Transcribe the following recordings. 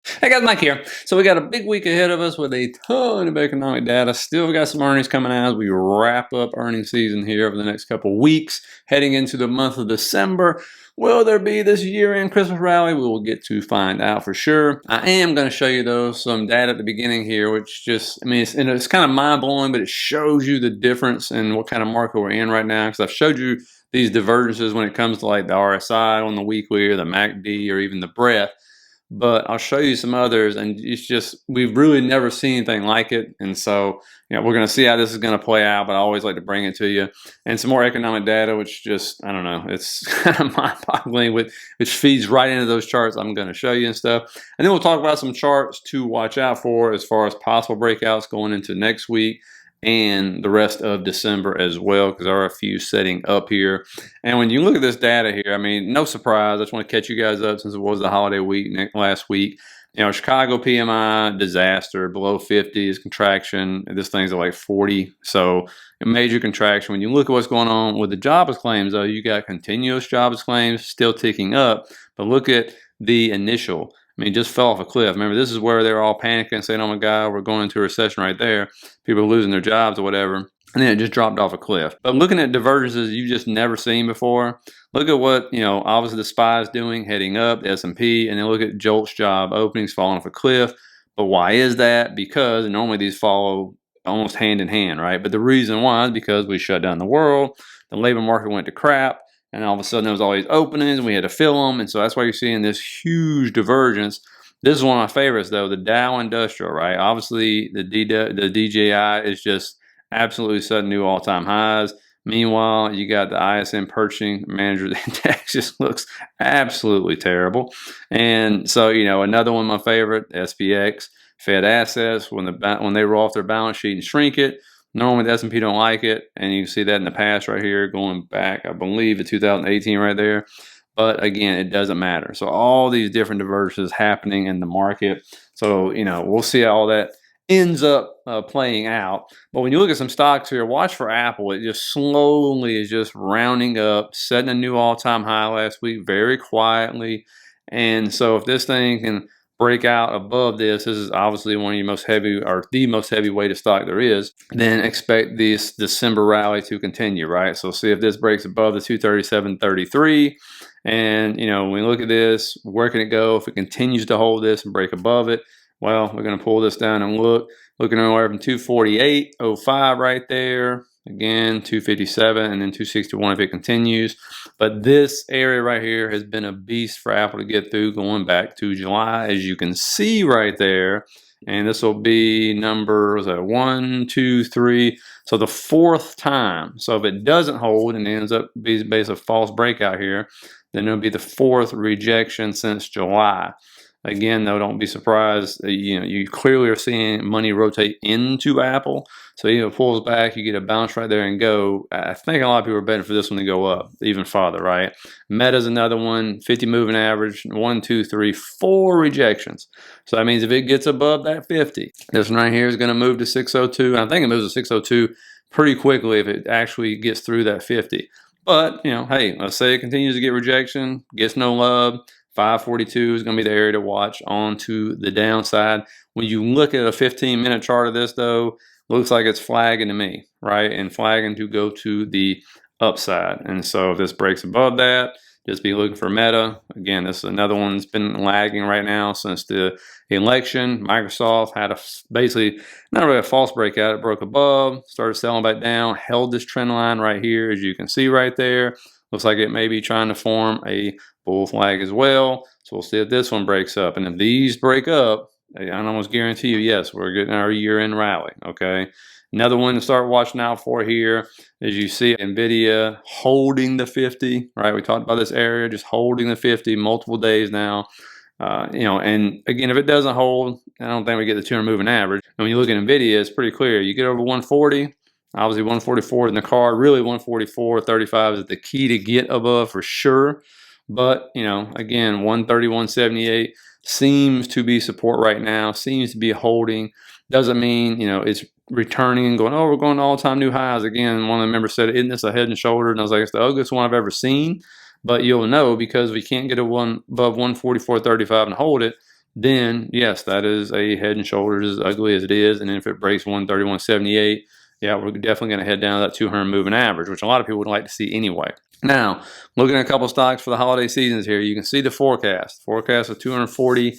Hey guys, Mike here. So we got a big week ahead of us with a ton of economic data. Still got some earnings coming out as we wrap up earnings season here over the next couple weeks. Heading into the month of December, will there be this year-end Christmas rally? We will get to find out for sure. I am going to show you though some data at the beginning here, which just, I mean, it's kind of mind-blowing, but it shows you the difference in what kind of market we're in right now. Because I've showed you these divergences when it comes to like the RSI on the weekly or the MACD or even the breadth. But I'll show you some others, and it's just, we've really never seen anything like it. And so, we're going to see how this is going to play out, but I always like to bring it to you. And some more economic data, which just, I don't know, it's kind of mind-boggling, which feeds right into those charts I'm going to show you and stuff. And then we'll talk about some charts to watch out for as far as possible breakouts going into next week and the rest of December as well, because there are a few setting up here. And when you look at this data here, I mean, no surprise. I just want to catch you guys up since it was the holiday week last week. Chicago PMI, disaster, below 50 is contraction. This thing's at like 40, so a major contraction. When you look at what's going on with the jobless claims, though, you got continuous jobless claims still ticking up, but look at the initial. I mean, just fell off a cliff. Remember, this is where they're all panicking, saying, oh my God, we're going into a recession right there. People are losing their jobs or whatever. And then it just dropped off a cliff. But looking at divergences you've just never seen before, look at what, obviously the SPY is doing, heading up, the S&P, and then look at JOLTS job openings falling off a cliff. But why is that? Because normally these follow almost hand in hand, right? But the reason why is because we shut down the world, the labor market went to crap, and all of a sudden there was all these openings and we had to fill them. And so that's why you're seeing this huge divergence. This is one of my favorites though, the Dow Industrial, right? Obviously the DJI is just absolutely setting new all-time highs. Meanwhile, you got the ISM Purchasing Managers Index just looks absolutely terrible. And so, another one of my favorite, SPX, Fed assets, when they roll off their balance sheet and shrink it, normally the S&P don't like it, and you can see that in the past right here, going back, I believe, to 2018 right there. But again, it doesn't matter. So all these different divergences happening in the market. So, we'll see how all that ends up playing out. But when you look at some stocks here, watch for Apple. It just slowly is just rounding up, setting a new all-time high last week very quietly. And so if this thing can break out above this is obviously one of your most heavy, or the most heavyweight stock there is, then expect this December rally to continue, right? So see if this breaks above the 237.33. And, when we look at this, where can it go? If it continues to hold this and break above it, well, we're going to pull this down and looking anywhere from 248.05 right there. Again, 257 and then 261 if it continues. But this area right here has been a beast for Apple to get through going back to July, as you can see right there. And this will be number, was that 1, 2, 3. So the fourth time. So if it doesn't hold and ends up being based a false breakout here, then it'll be the fourth rejection since July. Again, though, don't be surprised. You clearly are seeing money rotate into Apple. So it pulls back, you get a bounce right there and go. I think a lot of people are betting for this one to go up even farther, right? Meta's another one, 50 moving average, 1, 2, 3, 4 rejections. So that means if it gets above that 50, this one right here is going to move to 602. I think it moves to 602 pretty quickly if it actually gets through that 50. But, hey, let's say it continues to get rejection, gets no love. 542 is going to be the area to watch on to the downside. When you look at a 15-minute chart of this, though, looks like it's flagging to me, right? And flagging to go to the upside. And so if this breaks above that, just be looking for Meta. Again, this is another one that's been lagging right now since the election. Microsoft had basically not really a false breakout. It broke above, started selling back down, held this trend line right here, as you can see right there. Looks like it may be trying to form a bull flag as well. So we'll see if this one breaks up. And if these break up, I can almost guarantee you, yes, we're getting our year-end rally, okay? Another one to start watching out for here is you see NVDA holding the 50, right? We talked about this area, just holding the 50 multiple days now. And again, if it doesn't hold, I don't think we get the 200 moving average. And when you look at NVIDIA, it's pretty clear. You get over 140, obviously 144 in the card, really 144.35 is the key to get above for sure. But, again, 130, 178 seems to be support right now, seems to be holding. Doesn't mean, it's returning and going, oh, we're going to all-time new highs. Again, one of the members said, isn't this a head and shoulder? And I was like, it's the ugliest one I've ever seen. But you'll know because we can't get above 144.35 and hold it. then yes, that is a head and shoulders as ugly as it is. And then if it breaks 131.78, yeah, we're definitely going to head down to that 200 moving average, which a lot of people would like to see anyway. Now, looking at a couple stocks for the holiday seasons here, you can see the forecast. Forecast of $240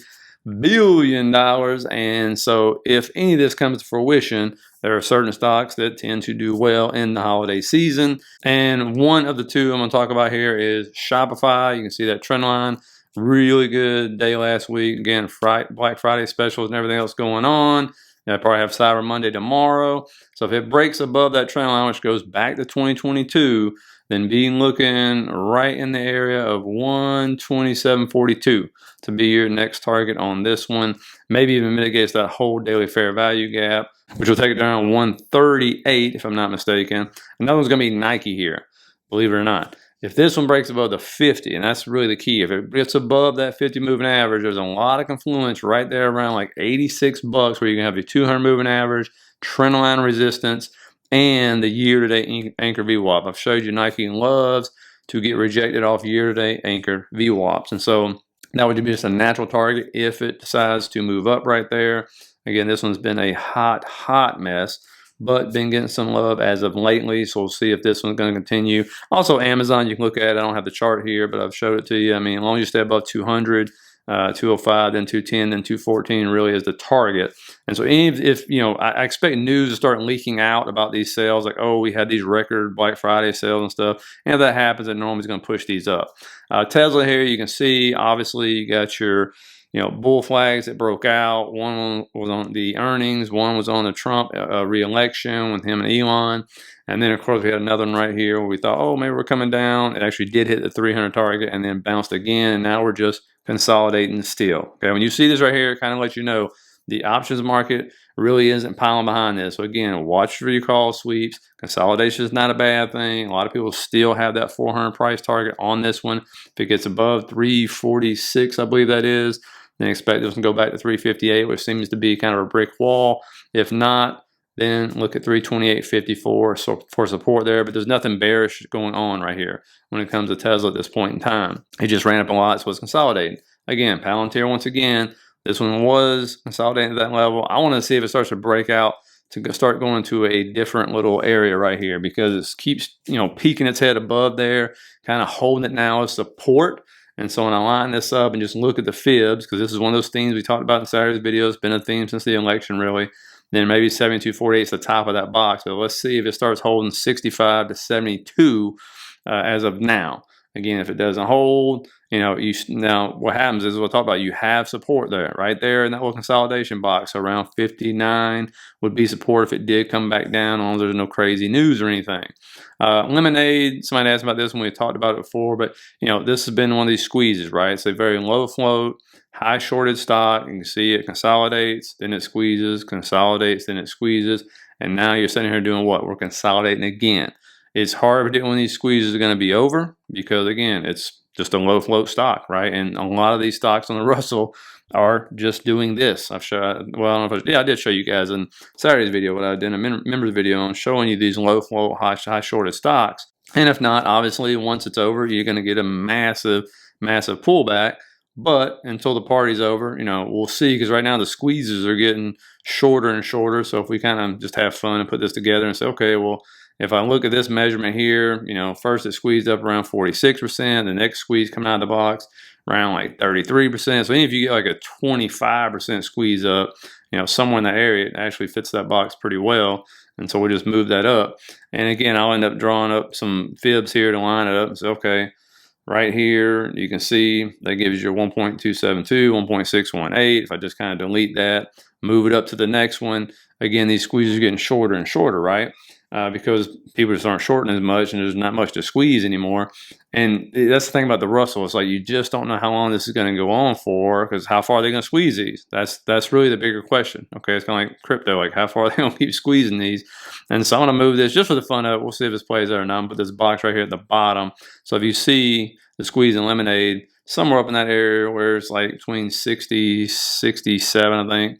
billion. And so if any of this comes to fruition, there are certain stocks that tend to do well in the holiday season. And one of the two I'm going to talk about here is Shopify. You can see that trend line. Really good day last week. Again, Black Friday specials and everything else going on. I probably have Cyber Monday tomorrow. So if it breaks above that trend line, which goes back to 2022, then be looking right in the area of 127.42 to be your next target on this one. Maybe even mitigates that whole daily fair value gap, which will take it down to 138 if I'm not mistaken. Another one's going to be Nike here, believe it or not. If this one breaks above the 50, and that's really the key, if it gets above that 50 moving average, there's a lot of confluence right there around like 86 bucks where you can have your 200 moving average, trend line resistance, and the year-to-date anchor VWAP. I've showed you Nike loves to get rejected off year-to-date anchor VWAPs. And so that would be just a natural target if it decides to move up right there. Again, this one's been a hot mess, but been getting some love as of lately, so we'll see if this one's going to continue. Also, Amazon, you can look at it. I don't have the chart here, but I've showed it to you. I mean, as long as you stay above 200, 205, then 210, then 214 really is the target. And so if you know, I expect news to start leaking out about these sales, like, oh, we had these record Black Friday sales and stuff. And if that happens, it normally is going to push these up. Tesla here, you can see, obviously, you got your bull flags that broke out. One was on the earnings. One was on the Trump re-election with him and Elon. And then, of course, we had another one right here where we thought, oh, maybe we're coming down. It actually did hit the 300 target and then bounced again. And now we're just consolidating still. Okay, when you see this right here, it kind of lets you know the options market really isn't piling behind this. So again, watch for your call sweeps. Consolidation is not a bad thing. A lot of people still have that 400 price target on this one. If it gets above 346, I believe that is, then expect this to go back to 358, which seems to be kind of a brick wall. If not, then look at 328.54 for support there. But there's nothing bearish going on right here when it comes to Tesla at this point in time. It just ran up a lot, so it's consolidating. Again, Palantir once again, this one was consolidating at that level. I want to see if it starts to break out to start going to a different little area right here, because it keeps peeking its head above there, kind of holding it now as support. And so when I line this up and just look at the fibs, because this is one of those themes we talked about in Saturday's video, it's been a theme since the election really, then maybe 72.48 is the top of that box. So let's see if it starts holding 65 to 72 as of now. Again, if it doesn't hold, now what happens is we'll talk about, you have support there, right there in that little consolidation box. So around 59 would be support if it did come back down, as long as there's no crazy news or anything. Lemonade, somebody asked about this when we talked about it before, but this has been one of these squeezes, right? It's a very low float, high shorted stock. You can see it consolidates, then it squeezes, consolidates, then it squeezes, and now you're sitting here doing what? We're consolidating again. It's hard to predict when these squeezes are going to be over, because again, it's just a low float stock, right? And a lot of these stocks on the Russell are just doing this. I did show you guys in Saturday's video what I did in a members video on showing you these low float, high shorted stocks. And if not, obviously, once it's over, you're going to get a massive pullback. But until the party's over, we'll see, because right now the squeezes are getting shorter and shorter. So if we kind of just have fun and put this together and say, okay, well, if I look at this measurement here, first it squeezed up around 46%, the next squeeze coming out of the box around like 33%. So even if you get like a 25% squeeze up, somewhere in that area, it actually fits that box pretty well. And so we'll just move that up. And again, I'll end up drawing up some fibs here to line it up and say, okay, right here, you can see that gives you 1.272, 1.618. If I just kind of delete that, move it up to the next one, again, these squeezes are getting shorter and shorter, right? Because people just aren't shorting as much and there's not much to squeeze anymore. And that's the thing about the Russell. It's like you just don't know how long this is going to go on for, because how far are they going to squeeze these? That's really the bigger question. Okay, it's kind of like crypto. Like, how far are they going to keep squeezing these? And so I'm going to move this just for the fun of it. We'll see if this plays out or not. I'm going to put this box right here at the bottom. So if you see the squeeze in Lemonade, somewhere up in that area where it's like between 60, 67, I think,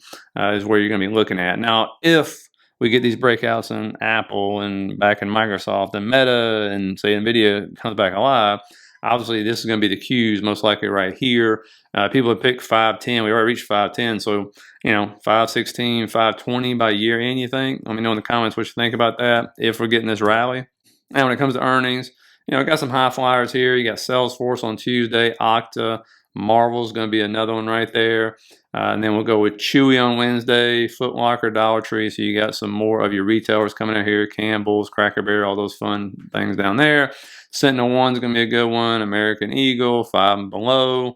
is where you're going to be looking at. Now, if we get these breakouts in Apple and back in Microsoft and Meta and say NVDA comes back alive, Obviously, this is going to be the Qs most likely right here. People have picked 510. We already reached 510. So, 516, 520 by year end, you think? Let me know in the comments what you think about that if we're getting this rally. And when it comes to earnings, got some high flyers here. You got Salesforce on Tuesday, Okta, Marvel's going to be another one right there. And then we'll go with Chewy on Wednesday, Foot Locker, Dollar Tree. So you got some more of your retailers coming out here, Campbell's, Cracker Barrel, all those fun things down there. Sentinel One's going to be a good one. American Eagle, Five and Below.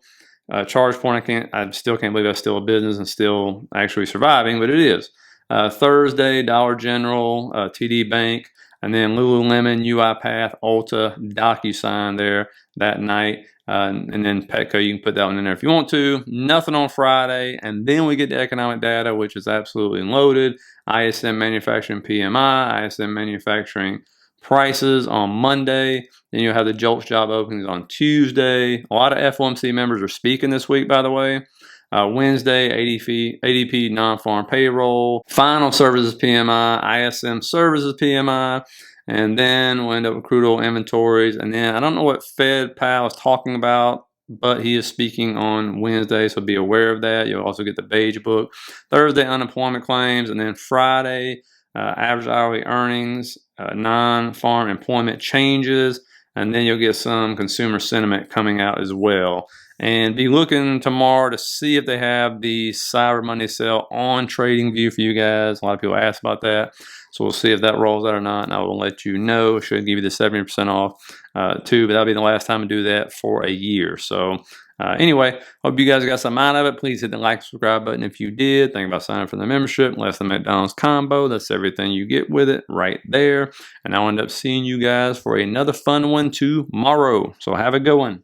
ChargePoint, I still can't believe that's still a business and still actually surviving, but it is. Thursday, Dollar General, TD Bank, and then Lululemon, UiPath, Ulta, DocuSign there that night. And then Petco, you can put that one in there if you want to. Nothing on Friday. And then we get the economic data, which is absolutely loaded. ISM manufacturing PMI, ISM manufacturing prices on Monday. Then you'll have the JOLTS job openings on Tuesday. A lot of FOMC members are speaking this week, by the way. Wednesday, ADP non-farm payroll, final services PMI, ISM services PMI. And then we'll end up with crude oil inventories. And then I don't know what Fed Powell is talking about, but he is speaking on Wednesday, so be aware of that. You'll also get the beige book. Thursday, unemployment claims. And then Friday, average hourly earnings, non-farm employment changes. And then you'll get some consumer sentiment coming out as well. And be looking tomorrow to see if they have the Cyber Monday sale on TradingView for you guys. A lot of people ask about that. So we'll see if that rolls out or not, and I will let you know. Should give you the 70% off too, but that'll be the last time to do that for a year. So anyway, hope you guys got some out of it. Please hit the like, subscribe button if you did. Think about signing up for the membership. Less than McDonald's combo. That's everything you get with it right there. And I'll end up seeing you guys for another fun one tomorrow. So have a good one.